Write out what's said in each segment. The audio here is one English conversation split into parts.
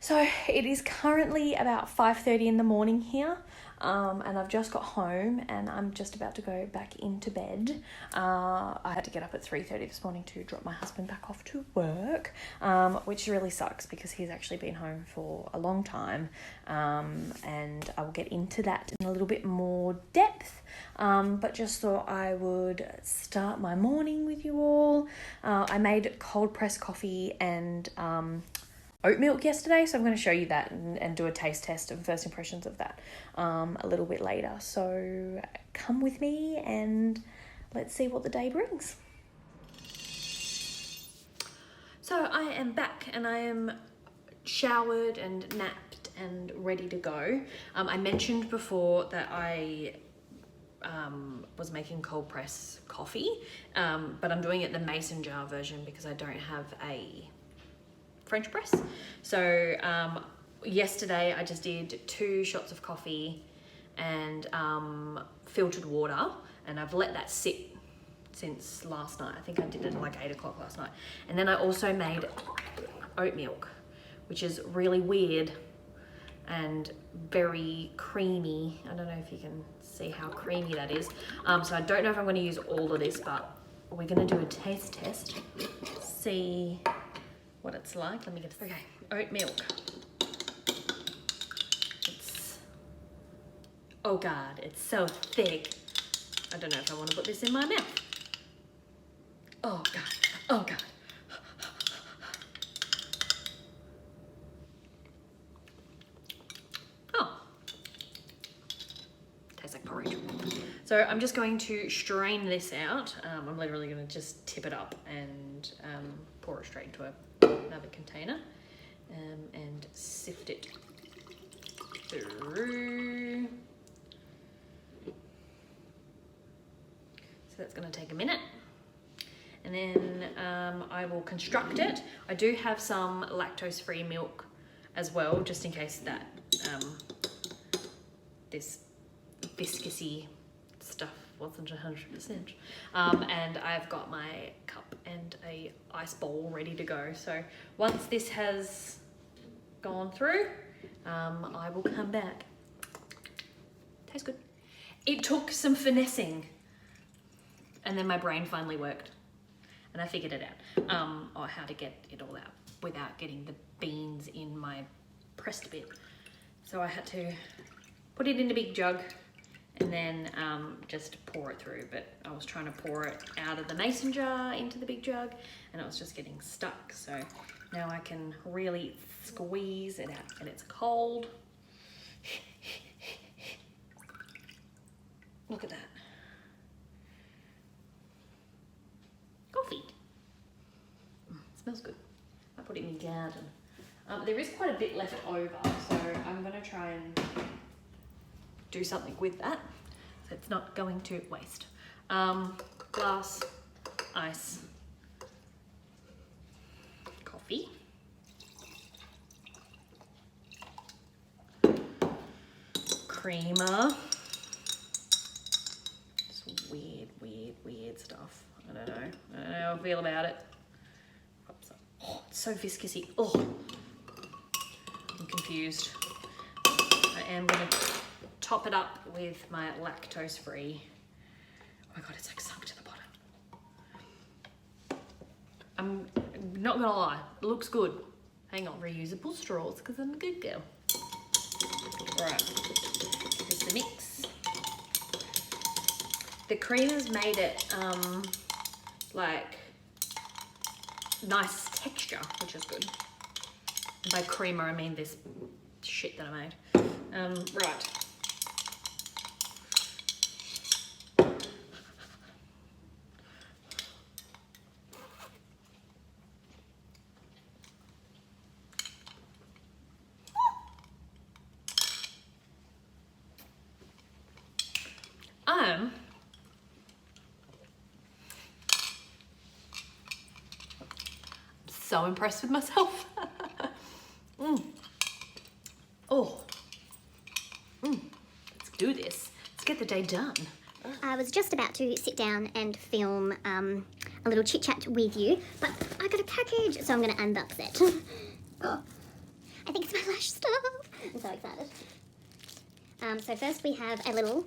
So it is currently about 5:30 in the morning here, and I've just got home and I'm just about to go back into bed. I had to get up at 3:30 this morning to drop my husband back off to work, which really sucks because he's actually been home for a long time, and I will get into that in a little bit more depth, but just thought I would start my morning with you all. I made cold pressed coffee and oat milk yesterday, so I'm going to show you that and do a taste test and first impressions of that a little bit later. So come with me and let's see what the day brings. So I am back and I am showered and napped and ready to go. I mentioned before that I was making cold press coffee, but I'm doing it the mason jar version because I don't have a French press. So yesterday I just did 2 shots of coffee and filtered water, and I've let that sit since last night. I think I did it at like 8 o'clock last night. And then I also made oat milk, which is really weird and very creamy. I don't know if you can see how creamy that is. So I don't know if I'm going to use all of this, but we're going to do a taste test, see what it's like. Let me get this. Okay, oat milk. Oh God, it's so thick. I don't know if I want to put this in my mouth. Oh God, oh God. Oh, tastes like porridge. So I'm just going to strain this out. I'm literally going to just tip it up and pour it straight into another container and sift it through. So that's going to take a minute, and then I will construct it. I do have some lactose-free milk as well, just in case that this viscousy stuff wasn't 100%. And I've got my cup and a ice bowl ready to go. So once this has gone through, I will come back. Tastes good. It took some finessing, and then my brain finally worked and I figured it out, or how to get it all out without getting the beans in my pressed bit. So I had to put it in a big jug and then just pour it through. But I was trying to pour it out of the mason jar into the big jug and it was just getting stuck. So now I can really squeeze it out, and it's cold. Look at that. Coffee. Smells good. I put it in the garden. There is quite a bit left over, so I'm going to try and do something with that so it's not going to waste. Glass, ice, coffee, creamer. It's weird stuff. I don't know how I feel about it. Oh, it's so viscousy. Oh, I'm confused. I am going to top it up with my lactose free. Oh my God, it's like sunk to the bottom. I'm not gonna lie, it looks good. Hang on, reusable straws because I'm a good girl. Right, here's the mix. The cream has made it like nice texture, which is good. And by creamer, I mean this shit that I made. Right. I'm so impressed with myself. Let's do this. Let's get the day done. I was just about to sit down and film a little chit chat with you, but I got a package, so I'm going to unbox it. Oh, I think it's my lash stuff. I'm so excited. So first we have a little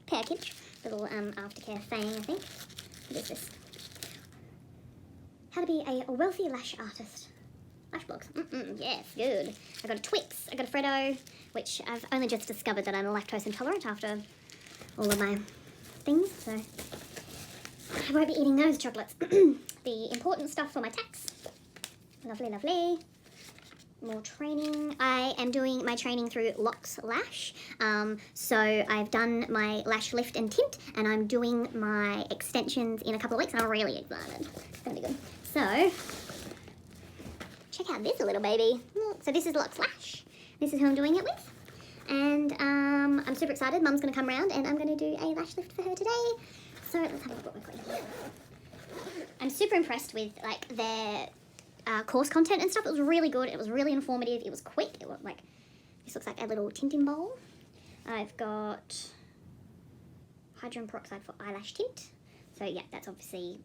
package, little aftercare thing, I think. What is this? How to be a wealthy lash artist. Lash blocks. Yes, good. I got a Twix, I got a Freddo, which I've only just discovered that I'm lactose intolerant after all of my things, so I won't be eating those chocolates. The important stuff for my tax. Lovely, lovely. More training. I am doing my training through Locks Lash. So I've done my lash lift and tint, and I'm doing my extensions in a couple of weeks, and I'm really excited. It's gonna be good. So check out this little baby. So this is Locks Lash. This is who I'm doing it with. And I'm super excited. Mum's gonna come round and I'm gonna do a lash lift for her today. So let's have a look what we've got here. I'm super impressed with like their course content and stuff. It was really good. It was really informative. It was quick. It was like, this looks like a little tinting bowl. I've got hydrogen peroxide for eyelash tint. So yeah, that's obviously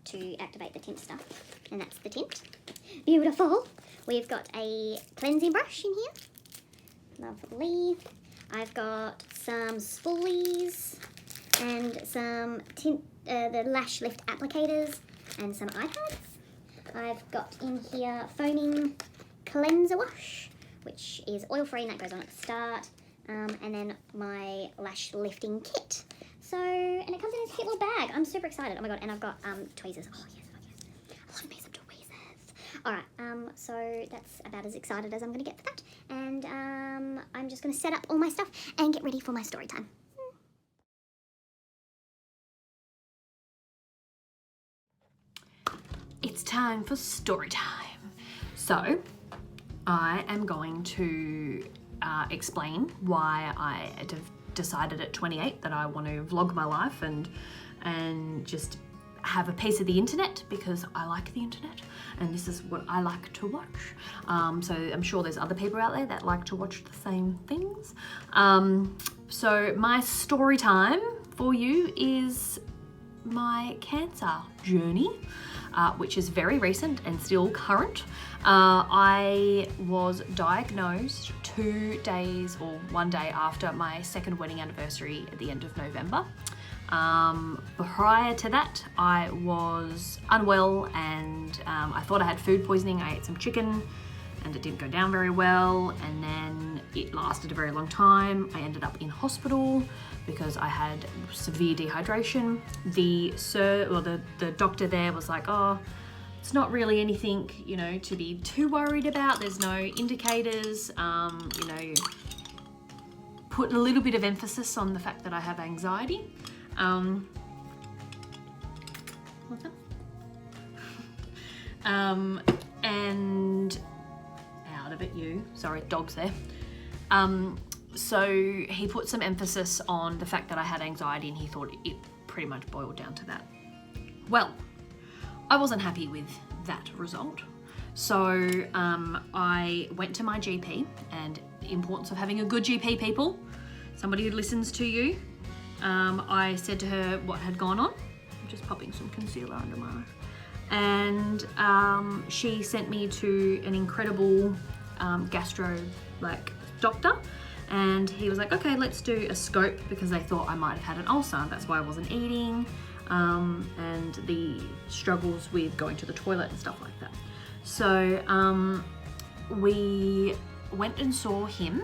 to activate the tint stuff. And that's the tint. Beautiful. We've got a cleansing brush in here. Lovely. I've got some spoolies and some tint, the lash lift applicators and some eye pads. I've got in here foaming cleanser wash, which is oil-free and that goes on at the start. And then my lash lifting kit. So, and it comes in this cute little bag. I'm super excited. Oh my god, and I've got tweezers. Oh yes, oh yes. I love me some tweezers. Alright, so that's about as excited as I'm going to get for that. And I'm just going to set up all my stuff and get ready for my story time. It's time for story time. So I am going to explain why I decided at 28 that I want to vlog my life and just have a piece of the internet, because I like the internet and this is what I like to watch. So I'm sure there's other people out there that like to watch the same things. So my story time for you is my cancer journey, which is very recent and still current. I was diagnosed 2 days or 1 day after my second wedding anniversary at the end of November. Prior to that, I was unwell and I thought I had food poisoning. I ate some chicken and it didn't go down very well, and then it lasted a very long time. I ended up in hospital because I had severe dehydration. The doctor there was like, oh, it's not really anything, you know, to be too worried about. There's no indicators, you know, put a little bit of emphasis on the fact that I have anxiety. What's that? And out of it, sorry, dog's there. So he put some emphasis on the fact that I had anxiety, and he thought it pretty much boiled down to that. Well, I wasn't happy with that result. So I went to my GP, and the importance of having a good GP, people, somebody who listens to you. I said to her what had gone on. I'm just popping some concealer under my eye. And she sent me to an incredible gastro doctor, and he was like, okay, let's do a scope, because they thought I might have had an ulcer. That's why I wasn't eating, and the struggles with going to the toilet and stuff like that. So we went and saw him,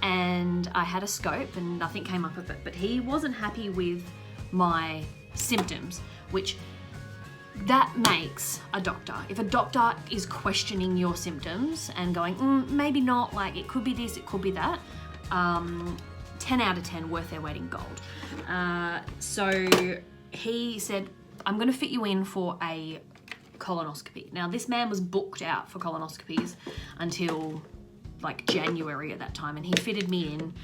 and I had a scope and nothing came up of it, but he wasn't happy with my symptoms, which that makes a doctor. If a doctor is questioning your symptoms and going, maybe not, like it could be this, it could be that, 10 out of 10 worth their weight in gold. So he said, I'm going to fit you in for a colonoscopy. Now this man was booked out for colonoscopies until like January at that time, and he fitted me in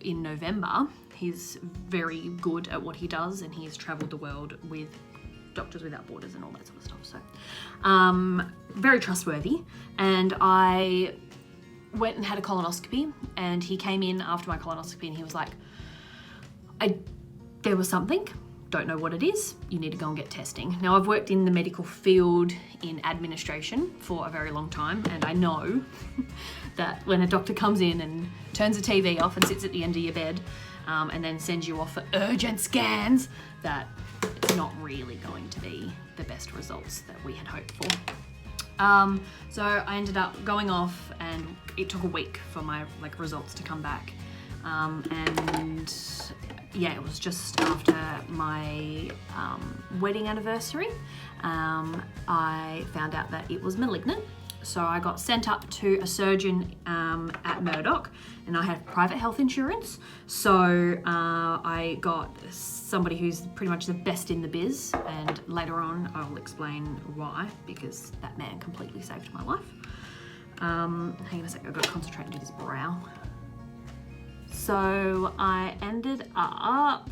in November. He's very good at what he does, and he's traveled the world with Doctors Without Borders and all that sort of stuff. So very trustworthy. And I went and had a colonoscopy, and he came in after my colonoscopy and he was like, there was something, don't know what it is, you need to go and get testing. Now, I've worked in the medical field in administration for a very long time, and I know that when a doctor comes in and turns the TV off and sits at the end of your bed and then sends you off for urgent scans, that it's not really going to be the best results that we had hoped for. So I ended up going off, and it took a week for my results to come back. And yeah, it was just after my wedding anniversary. I found out that it was malignant. So I got sent up to a surgeon at Murdoch, and I have private health insurance. So I got somebody who's pretty much the best in the biz, and later on I'll explain why, because that man completely saved my life. Hang on a sec, I've got to concentrate with his brow. So I ended up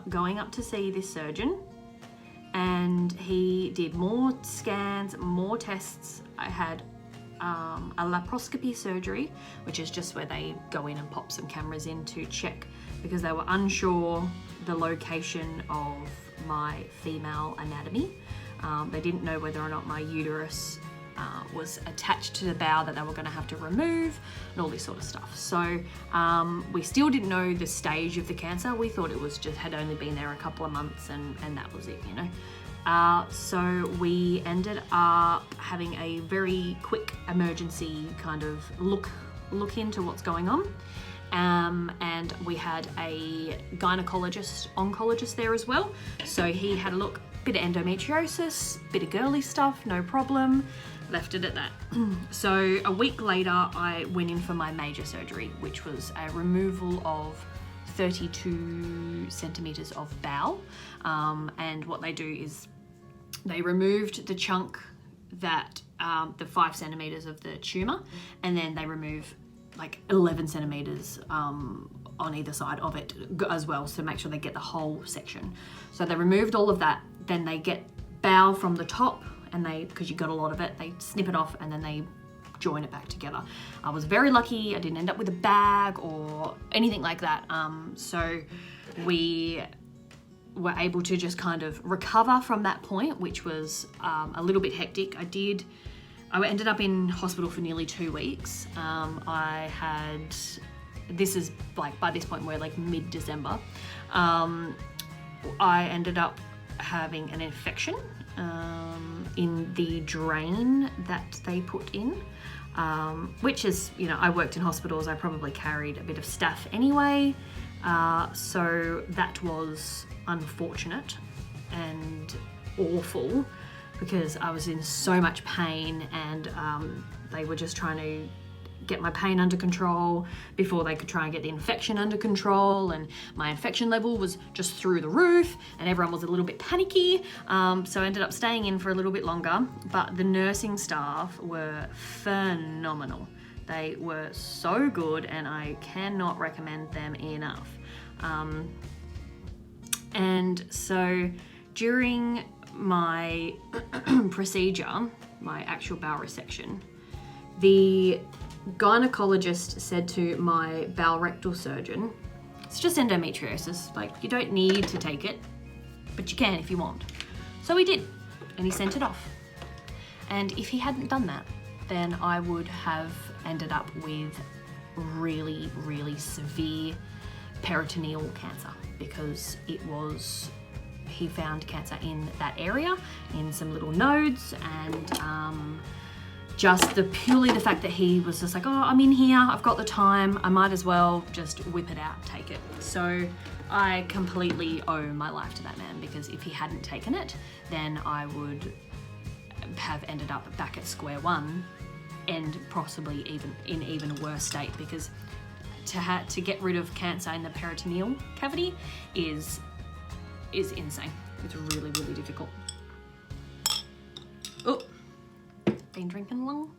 going up to see this surgeon, and he did more scans, more tests. I had a laparoscopy surgery, which is just where they go in and pop some cameras in to check, because they were unsure the location of my female anatomy. They didn't know whether or not my uterus was attached to the bowel that they were going to have to remove, and all this sort of stuff. So we still didn't know the stage of the cancer. We thought it was just had only been there a couple of months, and that was it, you know. So we ended up having a very quick emergency kind of look into what's going on. And we had a oncologist there as well. So he had a look, bit of endometriosis, bit of girly stuff, no problem. Left it at that. So a week later, I went in for my major surgery, which was a removal of 32 centimeters of bowel. And what they do is they removed the chunk that, the 5 centimeters of the tumor, and then they remove like 11 centimeters on either side of it as well, so make sure they get the whole section. So they removed all of that, then they get bowel from the top, and because you got a lot of it, they snip it off and then they join it back together. I was very lucky, I didn't end up with a bag or anything like that. So we were able to just kind of recover from that point, which was a little bit hectic. I ended up in hospital for nearly 2 weeks. This is like, by this point we're like mid-December. I ended up having an infection in the drain that they put in, which is, you know, I worked in hospitals, I probably carried a bit of staph anyway, so that was unfortunate and awful, because I was in so much pain, and they were just trying to get my pain under control before they could try and get the infection under control, and my infection level was just through the roof, and everyone was a little bit panicky, so I ended up staying in for a little bit longer. But the nursing staff were phenomenal. They were so good, and I cannot recommend them enough. And so during my procedure, my actual bowel resection, the gynecologist said to my bowel rectal surgeon, it's just endometriosis, like you don't need to take it, but you can if you want. So he did, and he sent it off. And if he hadn't done that, then I would have ended up with really, really severe peritoneal cancer, because he found cancer in that area, in some little nodes, and just purely the fact that he was just like, oh, I'm in here, I've got the time, I might as well just whip it out, take it. So I completely owe my life to that man, because if he hadn't taken it, then I would have ended up back at square one, and possibly even a worse state, because to get rid of cancer in the peritoneal cavity is insane. It's really, really difficult. Oh, been drinking long.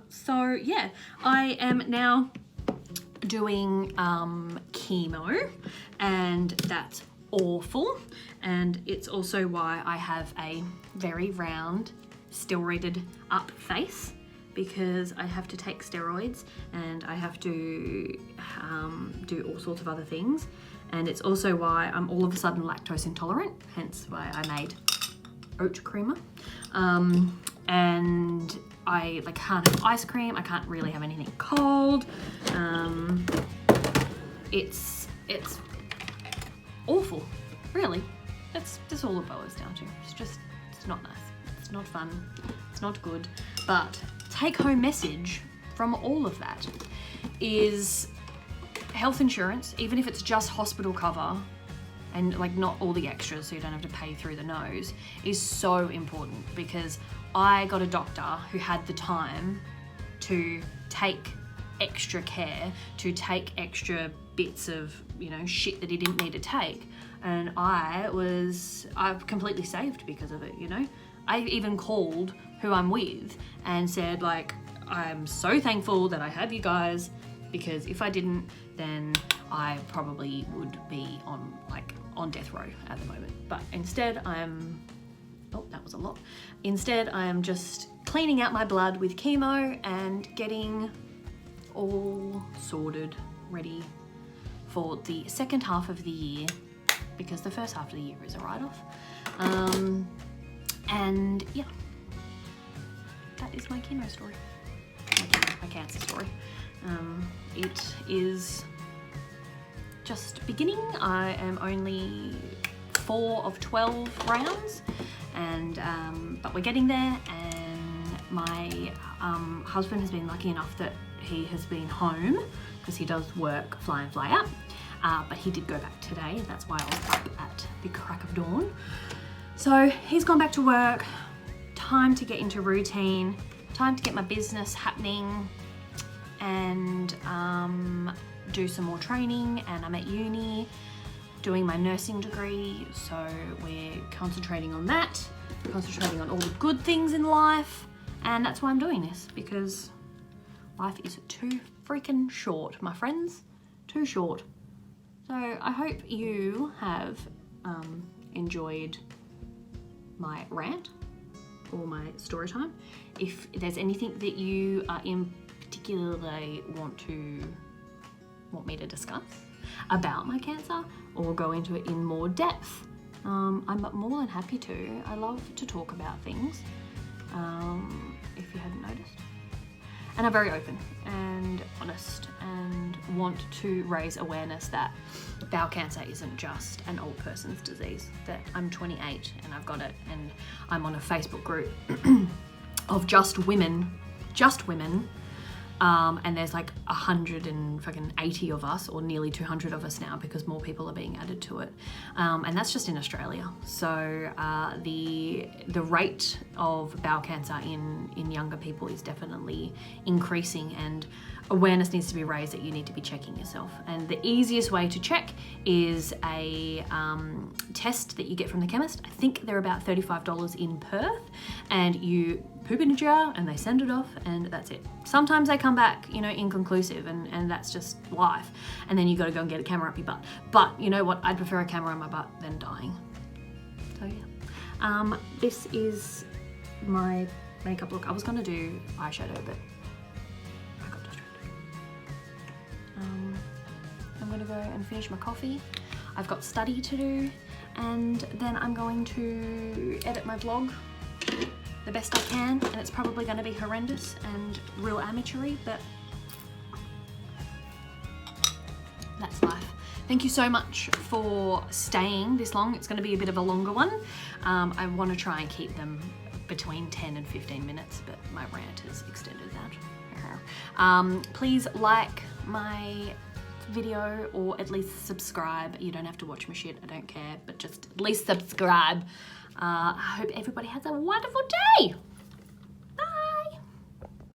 So yeah, I am now doing chemo, and that's awful. And it's also why I have a very round, steroided up face, because I have to take steroids and I have to do all sorts of other things. And it's also why I'm all of a sudden lactose intolerant, hence why I made oat creamer. And I can't have ice cream, I can't really have anything cold. It's awful, really. That's all it boils down to. It's not nice, it's not fun, it's not good. But take home message from all of that is health insurance, even if it's just hospital cover and like not all the extras so you don't have to pay through the nose, is so important, because I got a doctor who had the time to take extra care, to take extra bits of, you know, shit that he didn't need to take, and I've completely saved because of it, you know. I even called who I'm with and said, like, I'm so thankful that I have you guys, because if I didn't, then I probably would be on death row at the moment. But instead that was a lot. Instead, I am just cleaning out my blood with chemo and getting all sorted, ready for the second half of the year, because the first half of the year is a write-off. And yeah, that is my chemo story, my cancer story. It is just beginning. I am only 4 of 12 rounds, and but we're getting there. And my husband has been lucky enough that he has been home, because he does work fly in, fly out, but he did go back today. That's why I was up at the crack of dawn. So he's gone back to work. Time to get into routine, time to get my business happening, and do some more training. And I'm at uni doing my nursing degree, so we're concentrating on that, concentrating on all the good things in life. And that's why I'm doing this, because life is too freaking short, my friends, too short. So I hope you have enjoyed my rant or my story time. If there's anything that you are in particularly want me to discuss about my cancer or go into it in more depth, I'm more than happy to. I love to talk about things, if you hadn't noticed. And I'm very open and honest and want to raise awareness that bowel cancer isn't just an old person's disease, that I'm 28 and I've got it, and I'm on a Facebook group of just women, and there's like 180 of us, or nearly 200 of us now, because more people are being added to it, and that's just in Australia. So the rate of bowel cancer in younger people is definitely increasing, and awareness needs to be raised that you need to be checking yourself. And the easiest way to check is a test that you get from the chemist. I think they're about $35 in Perth, and you poop in a jar and they send it off, and that's it. Sometimes they come back, you know, inconclusive, and that's just life. And then you got to go and get a camera up your butt. But you know what? I'd prefer a camera on my butt than dying. So yeah, this is my makeup look. I was gonna do eyeshadow, but I got distracted. I'm gonna go and finish my coffee. I've got study to do, and then I'm going to edit my vlog the best I can, and it's probably going to be horrendous and real amateury, but that's life. Thank you so much for staying this long. It's going to be a bit of a longer one. I want to try and keep them between 10 and 15 minutes, but my rant has extended that. Please like my video, or at least subscribe. You don't have to watch my shit, I don't care, but just at least subscribe. I hope everybody has a wonderful day.